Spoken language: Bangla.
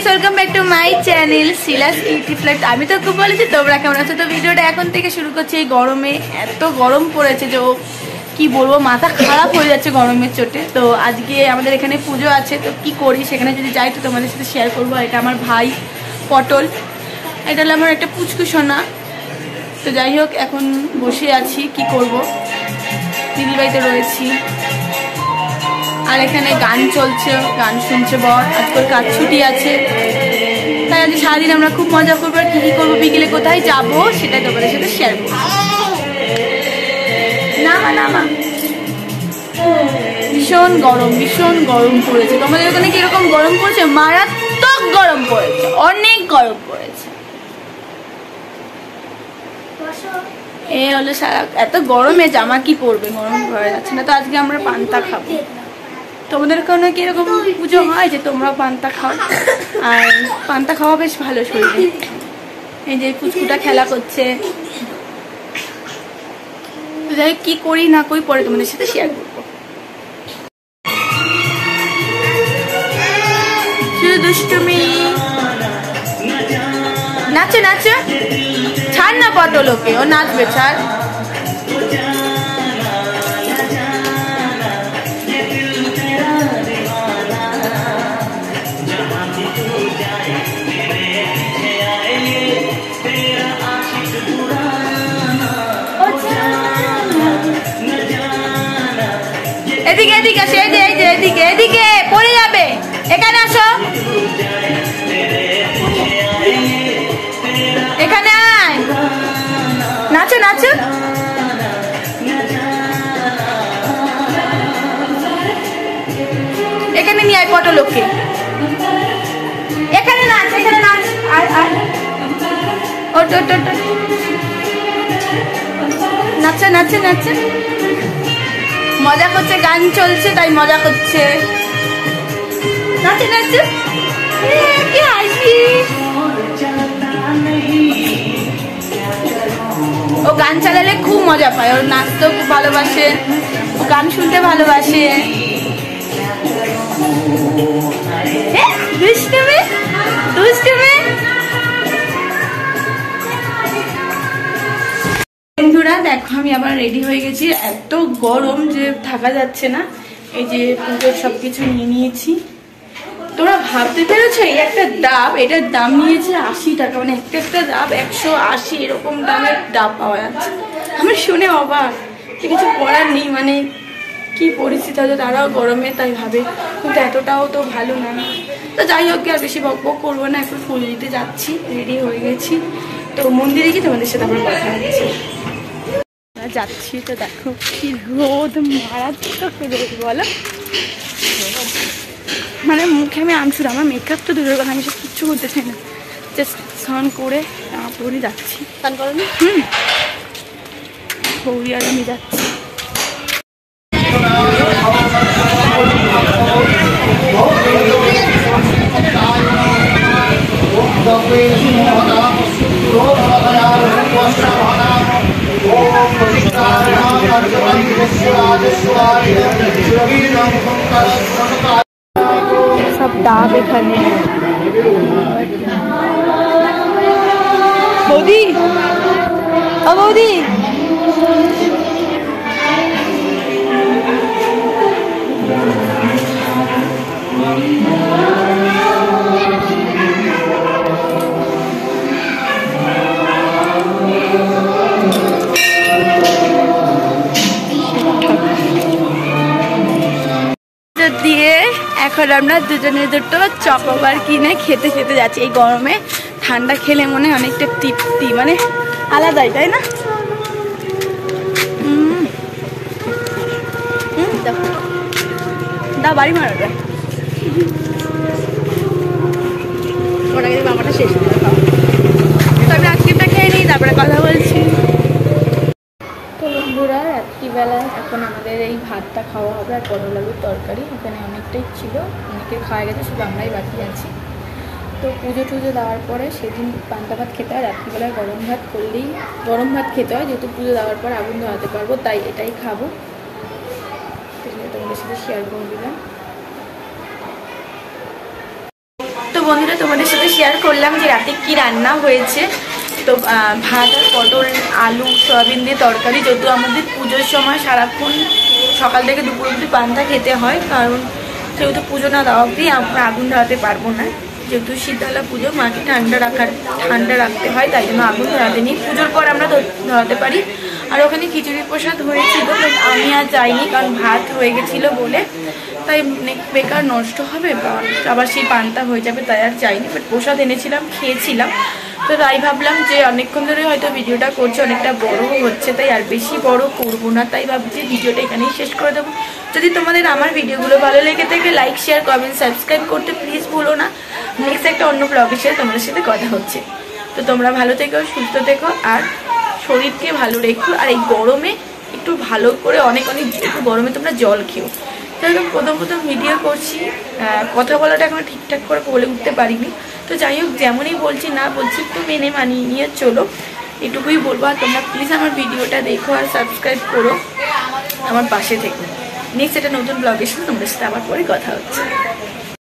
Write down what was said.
Welcome back to my channel Shila's cutie flat. আমি তো খুব বলেছি তোমরা কেমন আছো। তো ভিডিওটা এখন থেকে শুরু করছি। এই গরমে এত গরম পড়েছে যে কি বলবো, মাথা খারাপ হয়ে যাচ্ছে গরমের চোটে। তো আজকে আমাদের এখানে পুজো আছে, তো কি করি সেখানে যদি যাই তো তোমাদের সাথে শেয়ার করবো। এটা আমার ভাই পটল, এটা হলো আমার একটা পুচকু সোনা। তো যাই হোক, এখন বসে আছি, কি করব, দিদিবাড়িতে রয়েছি। আর এখানে গান চলছে, গান শুনছে বর। আজকাল কাজ ছুটি আছে, তাই আজ সারাদিন আমরা খুব মজা করবো। আর কী করবো, বিকেলে কোথায় যাবো সেটাই তোমাদের সাথে শেয়ার করবো। না ভীষণ গরম, ভীষণ গরম পড়েছে। তোমাদের ওখানে কিরকম গরম পড়েছে? মারাত্মক গরম পড়েছে, অনেক গরম পড়েছে। এ হলো সারা, এত গরমে জামা কি পরবে, গরম হয়ে যাচ্ছে না। তো আজকে আমরা পান্তা খাবো। তোমাদের ওখানে কিরকম পুজো হয় যে তোমরা পান্তা খাও? আর পান্তা খাওয়া বেশ ভালো শরীরে। এই যে পুচকুটা খেলা করছে। যাই কি করি না করি পরে তোমাদের সাথে শেয়ার করবো। শুধু দুষ্টুমি, নাচে নাচে, ছাড় না পটল, ওকে ও নাচবে, ছাড়। এদিকে এদিকে আসো, এই যে এদিকে এদিকে, পড়ে যাবে, এখানে আসো, এখানে আয়, নাচো নাচো। এখানে নিয়ে আয় পটল, ওকে এখানে নাচ, এখানে নাচ, আর আর ওট ওট ওট, নাচো নাচো নাচো। মজা করছে, গান চলছে তাই মজা করছে, নাচে নাচে, কি হাসি। ও গান চালালে খুব মজা পায়, ওর নাচতেও খুব ভালোবাসে, ও গান শুনতে ভালোবাসে। দুষ্টুমি দুষ্টুমি। বন্ধুরা দেখো, আমি আবার রেডি হয়ে গেছি। এত গরম যে থাকা যাচ্ছে না। এই যে পুজোর সবকিছু নিয়ে নিয়েছি। তোমরা ভাবতে পেরেছো, এই একটা ডাব, এটার দাম নিয়েছে 80 টাকা। মানে একটা ডাব 180, এরকম দামের ডাব পাওয়া যাচ্ছে। আমি শুনে অবাক, কিছু করার নেই। মানে কি পরিস্থিতি হয়তো, তারাও গরমে তাই ভাবে, কিন্তু এতটাও তো ভালো না। তো যাই হোক, আর বেশি বকবক করবো না। এখন ফুল দিতে যাচ্ছি, রেডি হয়ে গেছি। তো মন্দিরে গিয়ে তোমাদের সাথে আমরা কথা হচ্ছে। যাচ্ছি তো দেখো কি রোদ, মারাত্মক রোদ বলো। মানে মুখে আমি আমছুর, আমার মেকআপ তো দূরের কথা, আমি সব কিচ্ছু করতে চাই না। জাস্ট স্নান করে পরে যাচ্ছি। স্নান করো? বৌদি আর আমি যাচ্ছি। সব ডাব এখানে। বৌদি, ও বৌদি, দিয়ে এখন আমরা দুজনে দুটো চকোবার কিনে খেতে খেতে যাচ্ছি। এই গরমে ঠান্ডা খেলে মনে অনেকটা তৃপ্তি, মানে আলাদাই, তাই না? দা বাড়ি মারা যায়, ওটাকে বাবাটা শেষ করে খাও। তো আমি আজকেরটা খেয়ে নিই, তারপরে কথা বলছি। তো বন্ধুরা, রাত্রিবেলা এখন আমাদের এই ভাতটা খাওয়া হবে, আর পটল আলুর তরকারি। এখানে অনেকটাই ছিল, অনেকে খাওয়া গেছে, শুধু আমরাই বাকি আছি। তো পুজো টুজো দেওয়ার পরে সেদিন পান্তা ভাত খেতে হয়, রাত্রিবেলায় গরম ভাত করলেই গরম ভাত খেতে হয়, যেহেতু পুজো দেওয়ার পর আগুন ধরাতে পারবো, তাই এটাই খাবো। তোমাদের সাথে শেয়ার করে দিলাম। তো বন্ধুরা তোমাদের সাথে শেয়ার করলাম যে রাতে কি রান্না হয়েছে। তো ভাত আর পটল আলু সয়াবিন দিয়ে তরকারি, যেহেতু আমাদের পুজোর সময় সারাক্ষণ সকাল থেকে দুপুর অবধি পান্তা খেতে হয়, কারণ যেহেতু পুজো না দেওয়া অবধি আমরা আগুন ধরাতে পারবো না, যেহেতু শীতলা পুজো মাকে ঠান্ডা রাখতে হয়, তাই জন্য আগুন ধরাতে নিই। পুজোর পর আমরা ধরাতে পারি। আর ওখানে খিচুড়ি প্রসাদ হয়েছিল, আমি আর যাইনি কারণ ভাত হয়ে গেছিলো বলে, তাই বেকার নষ্ট হবে বা আবার সেই পান্তা হয়ে যাবে, তাই আর যাইনি। বাট প্রসাদ এনেছিলাম, খেয়েছিলাম। তো তাই ভাবলাম যে অনেকক্ষণ ধরে হয়তো ভিডিওটা করছে, অনেকটা বড় হচ্ছে, তাই আর বেশি বড় করবো না। তাই ভাবছি ভিডিওটা এখানেই শেষ করে দেবো। যদি তোমাদের আমার ভিডিওগুলো ভালো লেগে থাকে লাইক শেয়ার কমেন্ট সাবস্ক্রাইব করতে প্লিজ ভুলো না। নেক্সট একটা অন্য ব্লগের সাথে তোমাদের সাথে কথা হচ্ছে। তো তোমরা ভালো থেকো, সুস্থ থেকো, আর শরীরকে ভালো রেখো। আর এই গরমে একটু ভালো করে অনেক একটু গরমে তোমরা জল খেও। তাই প্রথম ভিডিও করছি, কথা বলাটা এখন ঠিকঠাক করে বলে উঠতে পারিনি। তো যাই হোক, যেমনই বলছি না বলছি একটু মেনে মানিয়ে নিয়ে চলো, এটুকুই বলবো। আর তোমরা প্লিজ আমার ভিডিওটা দেখো আর সাবস্ক্রাইব করো, আমার পাশে থেকো। নেক্সট একটা নতুন ব্লগের সাথে তোমাদের সাথে আবার পরে কথা হচ্ছে।